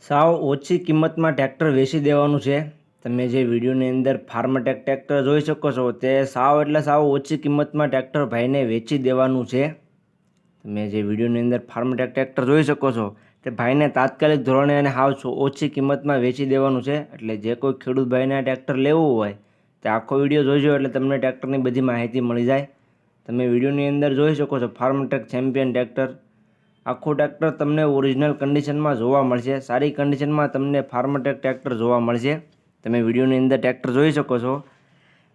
સાવ ઓછી કિંમતમાં ટ્રેક્ટર વેચી દેવાનું છે। તમે જે વિડીયોની અંદર ફાર્મટેક ટ્રેક્ટર જોઈ શકો છો તે સાવ ઓછી કિંમતમાં ટ્રેક્ટર ભાઈને વેચી દેવાનું છે। તમે જે વિડીયોની અંદર ફાર્મટેક ટ્રેક્ટર જોઈ શકો છો તે ભાઈને તાત્કાલિક ધોરણે અને ઓછી કિંમતમાં વેચી દેવાનું છે। એટલે જે કોઈ ખેડૂત ભાઈને આ ટ્રેક્ટર લેવું હોય તે આખો વિડીયો જોઈજો એટલે તમને ટ્રેક્ટરની બધી માહિતી મળી જાય। તમે વિડીયોની અંદર જોઈ શકો છો ફાર્મટેક ચેમ્પિયન ટ્રેક્ટર। આખું ટ્રેક્ટર તમને ઓરિજિનલ કન્ડિશનમાં જોવા મળશે। સારી કન્ડિશનમાં તમને ફાર્મટેક ટ્રેક્ટર જોવા મળશે। તમે વિડીયોની અંદર ટ્રેક્ટર જોઈ શકો છો।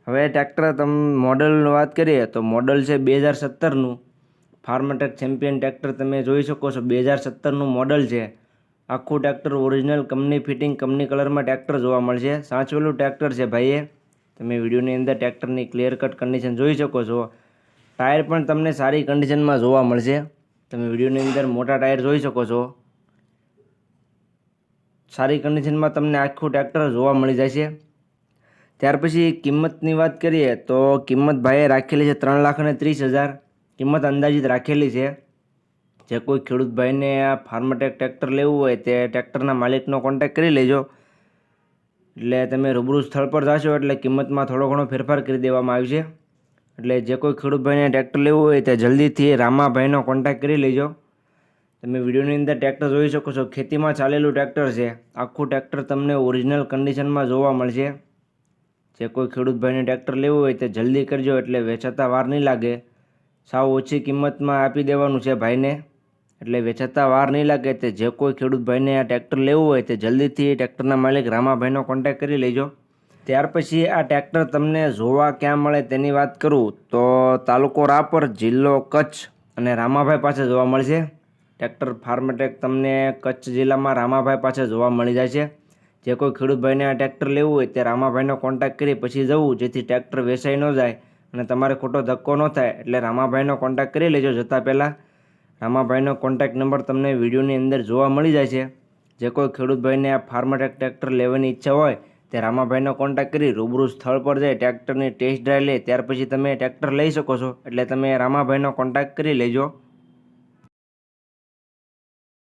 હવે ટ્રેક્ટર મોડલની વાત કરીએ તો મોડલ છે 2017નું ફાર્મટેક ચેમ્પિયન ટ્રેક્ટર તમે જોઈ શકો છો। 2017નું મોડલ છે। આખું tractor original company fitting company કલરમાં ટ્રેક્ટર જોવા મળશે। સાચવેલું ટ્રેક્ટર છે ભાઈએ। તમે વિડીયોની અંદર ટ્રેક્ટરની ક્લિયર કટ કન્ડિશન જોઈ શકો છો। ટાયર પણ તમને સારી કન્ડિશનમાં જોવા મળશે। તમે વિડીયોની અંદર મોટા ટાયર જોઈ શકો છો। સારી કન્ડિશનમાં તમને આખું ટ્રેક્ટર જોવા મળી જાય છે। ત્યાર પછી કિંમતની વાત કરીએ તો કિંમત ભાઈએ રાખેલી છે 3,30,000 કિંમત અંદાજિત રાખેલી છે। જે કોઈ ખેડૂત ભાઈને આ ફાર્મટેક ટ્રેક્ટર લેવું હોય તે ટ્રેક્ટરના માલિકનો કોન્ટેક્ટ કરી લેજો। એટલે તમે રૂબરૂ સ્થળ પર જશો એટલે કિંમતમાં થોડો ઘણો ફેરફાર કરી દેવામાં આવશે। એટલે જે કોઈ ખેડૂત ભાઈને ટ્રેક્ટર લેવું હોય તે જલ્દીથી રામાભાઈનો કોન્ટેક્ટ કરી લેજો। તમે વિડીયોની અંદર ટ્રેક્ટર જોઈ શકો છો। ખેતીમાં ચાલેલું ટ્રેક્ટર છે। આખું ટ્રેક્ટર તમને ઓરિજિનલ કન્ડિશનમાં જોવા મળશે। જે કોઈ ખેડૂત ભાઈને ટ્રેક્ટર લેવું હોય તે જલ્દી કરજો એટલે વેચાતા વાર નહીં લાગે। સાવ ઓછી કિંમતમાં આપી દેવાનું છે ભાઈને એટલે વેચાતા વાર નહીં લાગે। તે જે કોઈ ખેડૂત ભાઈને આ ટ્રેક્ટર લેવું હોય તે જલ્દીથી ટ્રેક્ટરના માલિક રામાભાઈનો કોન્ટેક્ટ કરી લેજો। ત્યાર પછી આ ટ્રેક્ટર તમને જોવા ક્યાં મળે તેની વાત કરું તો તાલુકો રાપર, જિલ્લો કચ્છ અને રામાભાઈ પાસે જોવા મળશે। ટ્રેક્ટર ફાર્મટેક તમને કચ્છ જિલ્લામાં રામાભાઈ પાસે જોવા મળી જાય છે। જે કોઈ ખેડૂત ભાઈને આ ટ્રેક્ટર લેવું હોય તે રામાભાઈનો કોન્ટેક્ટ કરી પછી જવું જેથી ટ્રેક્ટર વેચાઈ ન જાય અને તમારે ખોટો ધક્કો ન થાય એટલે રામાભાઈનો કોન્ટેક્ટ કરી લેજો। જતાં પહેલાં રામાભાઈનો કોન્ટેક્ટ નંબર તમને વિડીયોની અંદર જોવા મળી જાય છે। જે કોઈ ખેડૂત ભાઈને આ ફાર્મટેક ટ્રેક્ટર લેવાની ઈચ્છા હોય તે રામાભાઈનો કોન્ટેક્ટ કરી રૂબરૂ સ્થળ પર જઈ ટ્રેક્ટરની ટેસ્ટ ડ્રાઈવ લે ત્યાર પછી તમે ટ્રેક્ટર લઈ શકો છો। એટલે તમે રામાભાઈનો કોન્ટેક્ટ કરી લેજો।